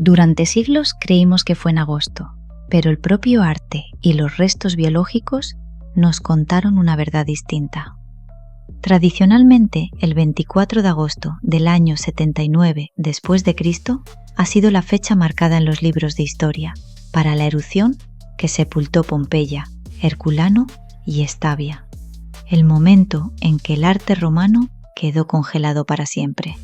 Durante siglos creímos que fue en agosto, pero el propio arte y los restos biológicos nos contaron una verdad distinta. Tradicionalmente, el 24 de agosto del año 79 después de Cristo ha sido la fecha marcada en los libros de historia para la erupción que sepultó Pompeya, Herculano y Estavia, el momento en que el arte romano quedó congelado para siempre.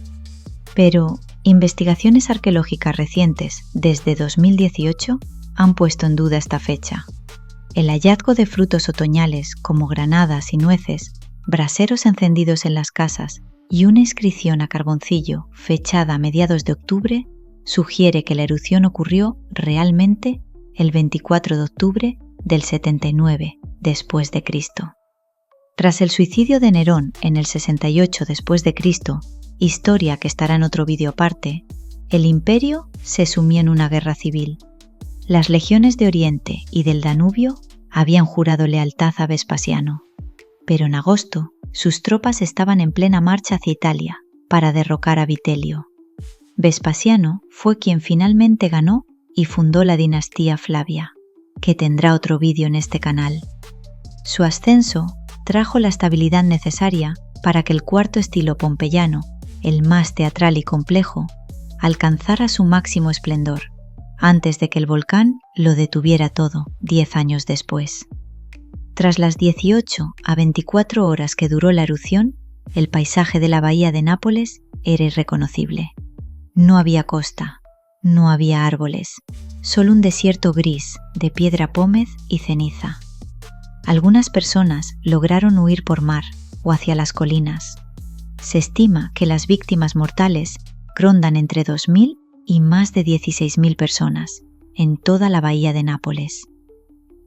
Pero investigaciones arqueológicas recientes desde 2018 han puesto en duda esta fecha. El hallazgo de frutos otoñales como granadas y nueces, braseros encendidos en las casas y una inscripción a carboncillo fechada a mediados de octubre sugiere que la erupción ocurrió realmente el 24 de octubre del 79 después de Cristo. Tras el suicidio de Nerón en el 68 después de Cristo, historia que estará en otro vídeo aparte, el imperio se sumió en una guerra civil. Las legiones de Oriente y del Danubio habían jurado lealtad a Vespasiano, pero en agosto sus tropas estaban en plena marcha hacia Italia para derrocar a Vitelio. Vespasiano fue quien finalmente ganó y fundó la dinastía Flavia, que tendrá otro vídeo en este canal. Su ascenso trajo la estabilidad necesaria para que el cuarto estilo pompeyano, el más teatral y complejo, alcanzara su máximo esplendor, antes de que el volcán lo detuviera todo 10 años después. Tras las 18 a 24 horas que duró la erupción, el paisaje de la bahía de Nápoles era irreconocible. No había costa, no había árboles, solo un desierto gris de piedra pómez y ceniza. Algunas personas lograron huir por mar o hacia las colinas. Se estima que las víctimas mortales rondan entre 2.000 y más de 16.000 personas en toda la bahía de Nápoles.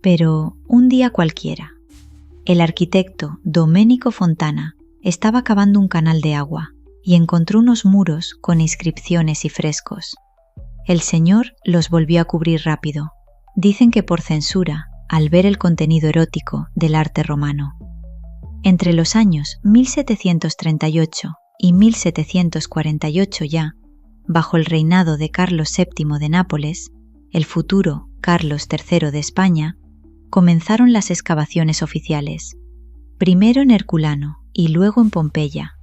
Pero un día cualquiera, el arquitecto Domenico Fontana estaba cavando un canal de agua y encontró unos muros con inscripciones y frescos. El señor los volvió a cubrir rápido, dicen que por censura, al ver el contenido erótico del arte romano. Entre los años 1738 y 1748 ya, bajo el reinado de Carlos VII de Nápoles, el futuro Carlos III de España, comenzaron las excavaciones oficiales, primero en Herculano y luego en Pompeya.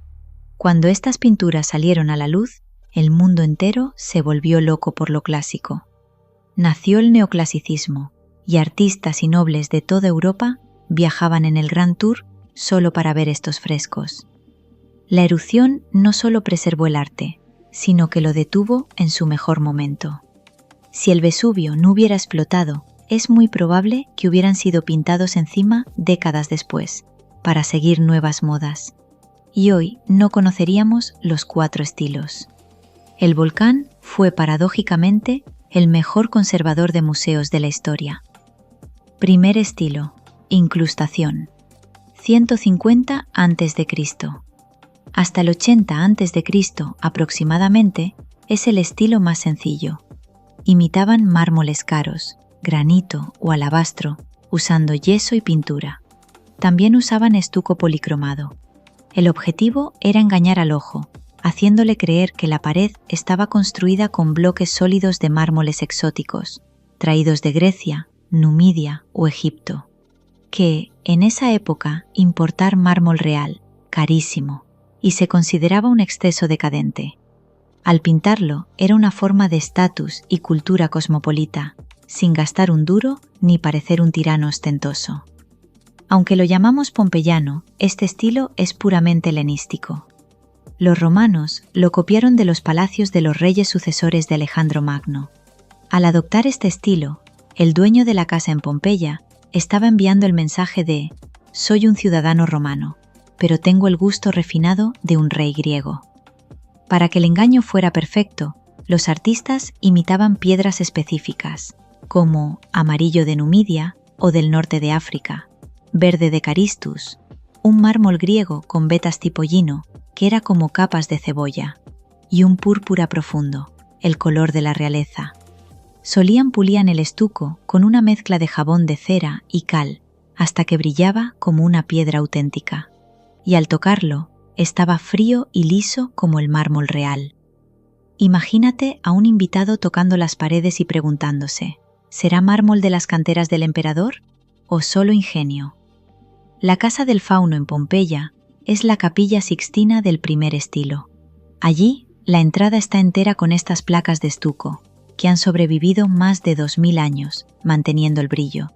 Cuando estas pinturas salieron a la luz, el mundo entero se volvió loco por lo clásico. Nació el neoclasicismo y artistas y nobles de toda Europa viajaban en el Grand Tour solo para ver estos frescos. La erupción no solo preservó el arte, sino que lo detuvo en su mejor momento. Si el Vesubio no hubiera explotado, es muy probable que hubieran sido pintados encima décadas después, para seguir nuevas modas. Y hoy no conoceríamos los 4 estilos. El volcán fue paradójicamente el mejor conservador de museos de la historia. Primer estilo, incrustación, 150 a.C. Hasta el 80 a.C. aproximadamente es el estilo más sencillo. Imitaban mármoles caros, granito o alabastro, usando yeso y pintura. También usaban estuco policromado. El objetivo era engañar al ojo, haciéndole creer que la pared estaba construida con bloques sólidos de mármoles exóticos, traídos de Grecia, Numidia o Egipto. Que, en esa época, importar mármol real, carísimo, y se consideraba un exceso decadente. Al pintarlo, era una forma de estatus y cultura cosmopolita, sin gastar un duro ni parecer un tirano ostentoso. Aunque lo llamamos pompeyano, este estilo es puramente helenístico. Los romanos lo copiaron de los palacios de los reyes sucesores de Alejandro Magno. Al adoptar este estilo, el dueño de la casa en Pompeya estaba enviando el mensaje de «Soy un ciudadano romano, pero tengo el gusto refinado de un rey griego». Para que el engaño fuera perfecto, los artistas imitaban piedras específicas, como amarillo de Numidia o del norte de África, verde de Caristus, un mármol griego con vetas tipo lino, que era como capas de cebolla, y un púrpura profundo, el color de la realeza. Pulían el estuco con una mezcla de jabón de cera y cal, hasta que brillaba como una piedra auténtica, y al tocarlo, estaba frío y liso como el mármol real. Imagínate a un invitado tocando las paredes y preguntándose, ¿será mármol de las canteras del emperador o solo ingenio? La Casa del Fauno en Pompeya es la Capilla Sixtina del primer estilo. Allí, la entrada está entera con estas placas de estuco, que han sobrevivido más de 2000 años, manteniendo el brillo.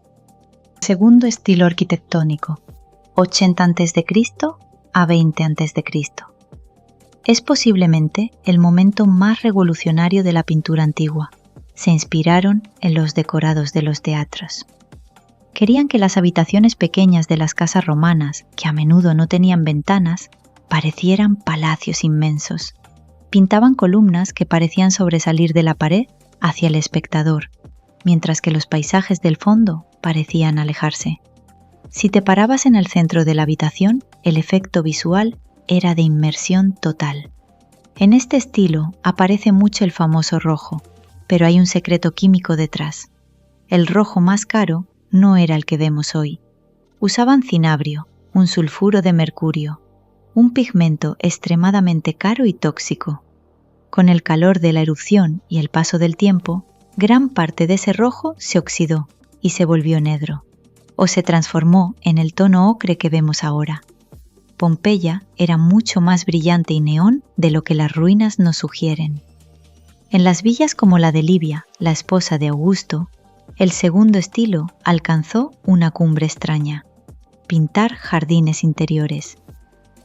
Segundo estilo arquitectónico, 80 a.C. a 20 a.C. Es posiblemente el momento más revolucionario de la pintura antigua. Se inspiraron en los decorados de los teatros. Querían que las habitaciones pequeñas de las casas romanas, que a menudo no tenían ventanas, parecieran palacios inmensos. Pintaban columnas que parecían sobresalir de la pared hacia el espectador, mientras que los paisajes del fondo parecían alejarse. Si te parabas en el centro de la habitación, el efecto visual era de inmersión total. En este estilo aparece mucho el famoso rojo, pero hay un secreto químico detrás. El rojo más caro no era el que vemos hoy. Usaban cinabrio, un sulfuro de mercurio, un pigmento extremadamente caro y tóxico. Con el calor de la erupción y el paso del tiempo, gran parte de ese rojo se oxidó y se volvió negro, o se transformó en el tono ocre que vemos ahora. Pompeya era mucho más brillante y neón de lo que las ruinas nos sugieren. En las villas como la de Livia, la esposa de Augusto, el segundo estilo alcanzó una cumbre extraña: pintar jardines interiores.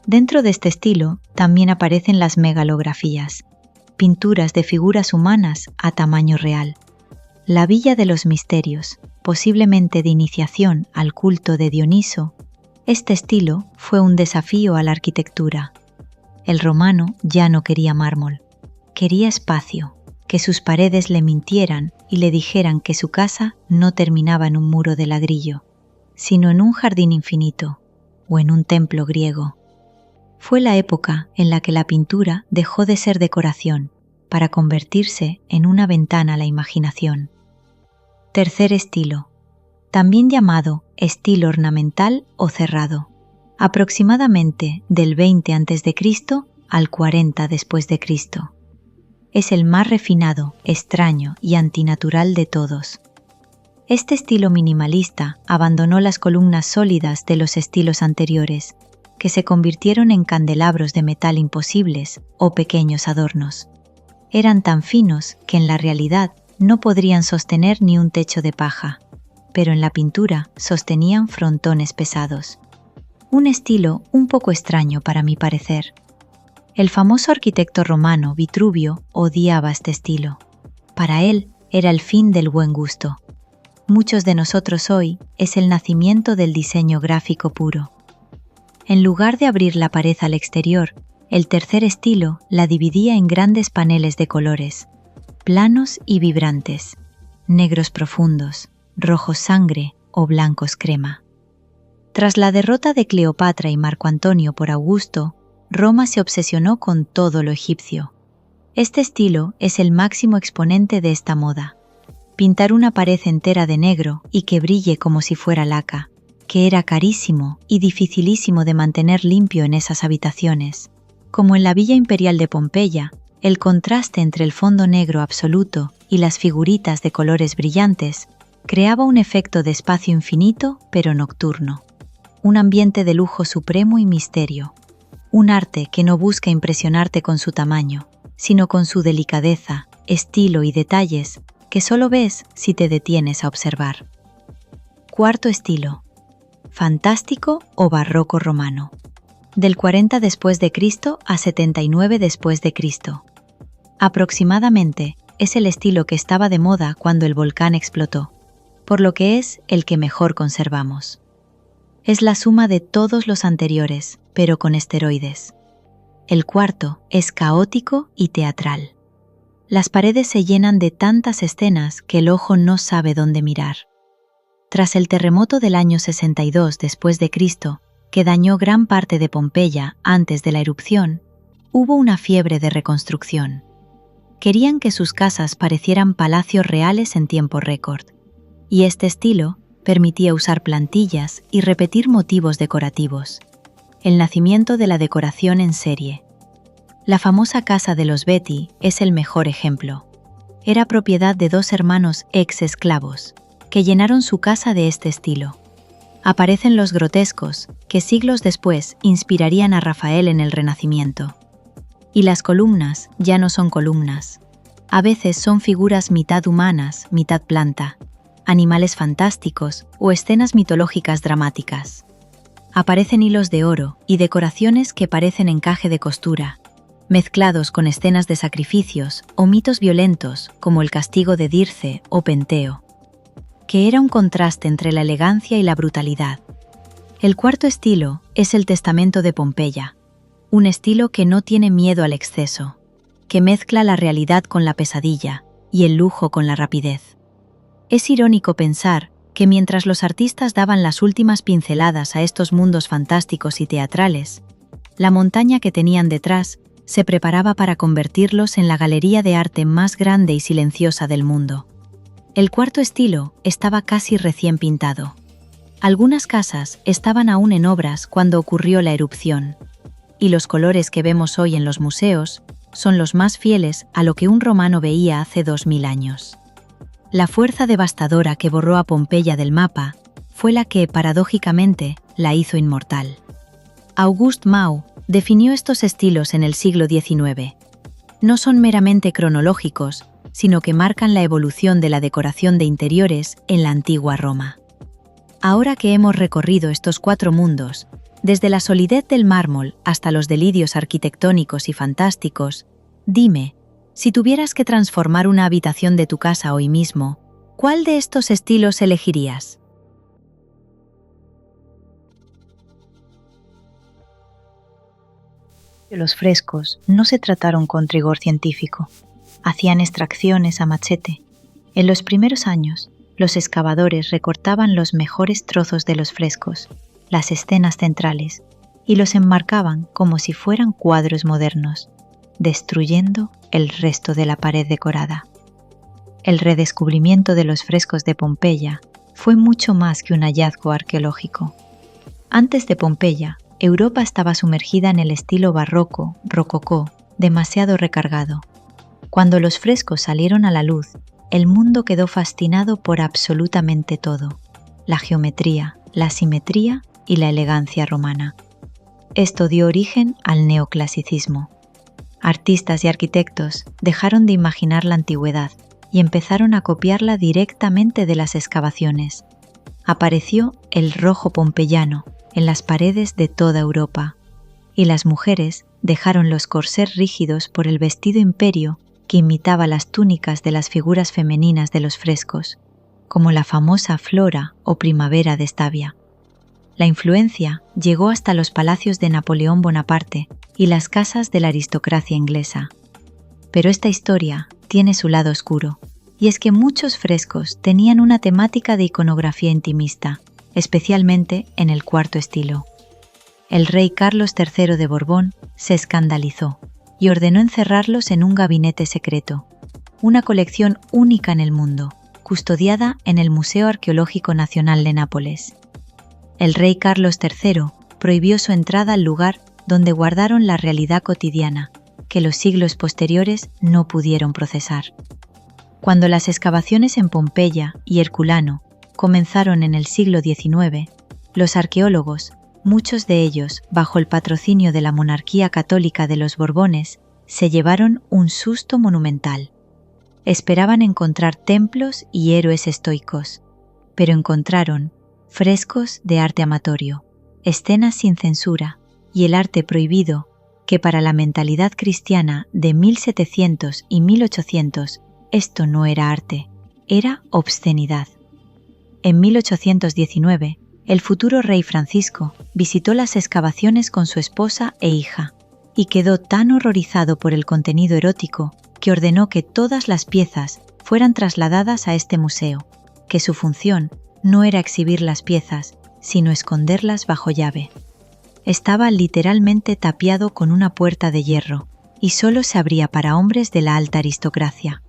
Dentro de este estilo también aparecen las megalografías, pinturas de figuras humanas a tamaño real. La Villa de los Misterios, posiblemente de iniciación al culto de Dioniso, este estilo fue un desafío a la arquitectura. El romano ya no quería mármol, quería espacio, que sus paredes le mintieran y le dijeran que su casa no terminaba en un muro de ladrillo, sino en un jardín infinito o en un templo griego. Fue la época en la que la pintura dejó de ser decoración para convertirse en una ventana a la imaginación. Tercer estilo, también llamado estilo ornamental o cerrado, aproximadamente del 20 a.C. al 40 después de Cristo. Es el más refinado, extraño y antinatural de todos. Este estilo minimalista abandonó las columnas sólidas de los estilos anteriores, que se convirtieron en candelabros de metal imposibles o pequeños adornos. Eran tan finos que en la realidad no podrían sostener ni un techo de paja, pero en la pintura sostenían frontones pesados. Un estilo un poco extraño para mi parecer. El famoso arquitecto romano Vitruvio odiaba este estilo. Para él era el fin del buen gusto. Muchos de nosotros hoy es el nacimiento del diseño gráfico puro. En lugar de abrir la pared al exterior, el tercer estilo la dividía en grandes paneles de colores, planos y vibrantes, negros profundos, rojos sangre o blancos crema. Tras la derrota de Cleopatra y Marco Antonio por Augusto, Roma se obsesionó con todo lo egipcio. Este estilo es el máximo exponente de esta moda. Pintar una pared entera de negro y que brille como si fuera laca, que era carísimo y dificilísimo de mantener limpio en esas habitaciones. Como en la Villa Imperial de Pompeya, el contraste entre el fondo negro absoluto y las figuritas de colores brillantes creaba un efecto de espacio infinito pero nocturno, un ambiente de lujo supremo y misterio, un arte que no busca impresionarte con su tamaño, sino con su delicadeza, estilo y detalles que solo ves si te detienes a observar. Cuarto estilo, fantástico o barroco romano, del 40 después de Cristo a 79 después de Cristo. Aproximadamente es el estilo que estaba de moda cuando el volcán explotó, por lo que es el que mejor conservamos. Es la suma de todos los anteriores, pero con esteroides. El cuarto es caótico y teatral. Las paredes se llenan de tantas escenas que el ojo no sabe dónde mirar. Tras el terremoto del año 62 después de Cristo, que dañó gran parte de Pompeya antes de la erupción, hubo una fiebre de reconstrucción. Querían que sus casas parecieran palacios reales en tiempo récord, y este estilo permitía usar plantillas y repetir motivos decorativos. El nacimiento de la decoración en serie. La famosa casa de los Betti es el mejor ejemplo. Era propiedad de dos hermanos ex-esclavos, que llenaron su casa de este estilo. Aparecen los grotescos, que siglos después inspirarían a Rafael en el Renacimiento. Y las columnas ya no son columnas. A veces son figuras mitad humanas, mitad planta, animales fantásticos o escenas mitológicas dramáticas. Aparecen hilos de oro y decoraciones que parecen encaje de costura, mezclados con escenas de sacrificios o mitos violentos como el castigo de Dirce o Penteo, que era un contraste entre la elegancia y la brutalidad. El cuarto estilo es el Testamento de Pompeya, un estilo que no tiene miedo al exceso, que mezcla la realidad con la pesadilla y el lujo con la rapidez. Es irónico pensar que mientras los artistas daban las últimas pinceladas a estos mundos fantásticos y teatrales, la montaña que tenían detrás se preparaba para convertirlos en la galería de arte más grande y silenciosa del mundo. El cuarto estilo estaba casi recién pintado. Algunas casas estaban aún en obras cuando ocurrió la erupción, y los colores que vemos hoy en los museos son los más fieles a lo que un romano veía hace 2000 años. La fuerza devastadora que borró a Pompeya del mapa fue la que, paradójicamente, la hizo inmortal. Auguste Mau definió estos estilos en el siglo XIX. No son meramente cronológicos, sino que marcan la evolución de la decoración de interiores en la antigua Roma. Ahora que hemos recorrido estos cuatro mundos, desde la solidez del mármol hasta los delirios arquitectónicos y fantásticos, dime, si tuvieras que transformar una habitación de tu casa hoy mismo, ¿cuál de estos estilos elegirías? Los frescos no se trataron con rigor científico. Hacían extracciones a machete. En los primeros años, los excavadores recortaban los mejores trozos de los frescos, las escenas centrales, y los enmarcaban como si fueran cuadros modernos, destruyendo el resto de la pared decorada. El redescubrimiento de los frescos de Pompeya fue mucho más que un hallazgo arqueológico. Antes de Pompeya, Europa estaba sumergida en el estilo barroco, rococó, demasiado recargado. Cuando los frescos salieron a la luz, el mundo quedó fascinado por absolutamente todo: la geometría, la simetría y la elegancia romana. Esto dio origen al neoclasicismo. Artistas y arquitectos dejaron de imaginar la antigüedad y empezaron a copiarla directamente de las excavaciones. Apareció el rojo pompeyano en las paredes de toda Europa, y las mujeres dejaron los corsés rígidos por el vestido imperio que imitaba las túnicas de las figuras femeninas de los frescos, como la famosa Flora o Primavera de Stabia. La influencia llegó hasta los palacios de Napoleón Bonaparte y las casas de la aristocracia inglesa. Pero esta historia tiene su lado oscuro, y es que muchos frescos tenían una temática de iconografía intimista, especialmente en el cuarto estilo. El rey Carlos III de Borbón se escandalizó y ordenó encerrarlos en un gabinete secreto, una colección única en el mundo, custodiada en el Museo Arqueológico Nacional de Nápoles. El rey Carlos III prohibió su entrada al lugar donde guardaron la realidad cotidiana, que los siglos posteriores no pudieron procesar. Cuando las excavaciones en Pompeya y Herculano comenzaron en el siglo XIX, los arqueólogos, muchos de ellos bajo el patrocinio de la monarquía católica de los Borbones, se llevaron un susto monumental. Esperaban encontrar templos y héroes estoicos, pero encontraron frescos de arte amatorio, escenas sin censura y el arte prohibido, que para la mentalidad cristiana de 1700 y 1800 esto no era arte, era obscenidad. En 1819, el futuro rey Francisco visitó las excavaciones con su esposa e hija, y quedó tan horrorizado por el contenido erótico que ordenó que todas las piezas fueran trasladadas a este museo, que su función no era exhibir las piezas, sino esconderlas bajo llave. Estaba literalmente tapiado con una puerta de hierro, y solo se abría para hombres de la alta aristocracia.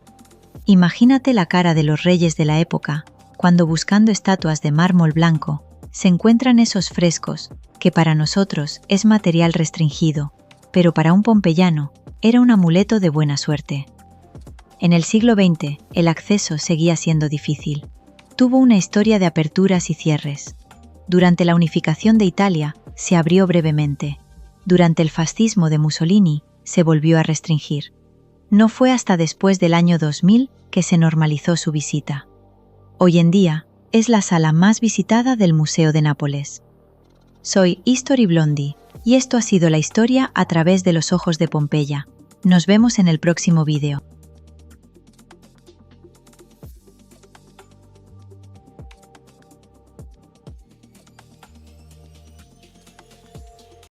Imagínate la cara de los reyes de la época, cuando buscando estatuas de mármol blanco, se encuentran esos frescos, que para nosotros es material restringido, pero para un pompeyano era un amuleto de buena suerte. En el siglo XX, el acceso seguía siendo difícil. Tuvo una historia de aperturas y cierres. Durante la unificación de Italia, se abrió brevemente. Durante el fascismo de Mussolini, se volvió a restringir. No fue hasta después del año 2000 que se normalizó su visita. Hoy en día, es la sala más visitada del Museo de Nápoles. Soy History Blondie, y esto ha sido la historia a través de los ojos de Pompeya. Nos vemos en el próximo vídeo.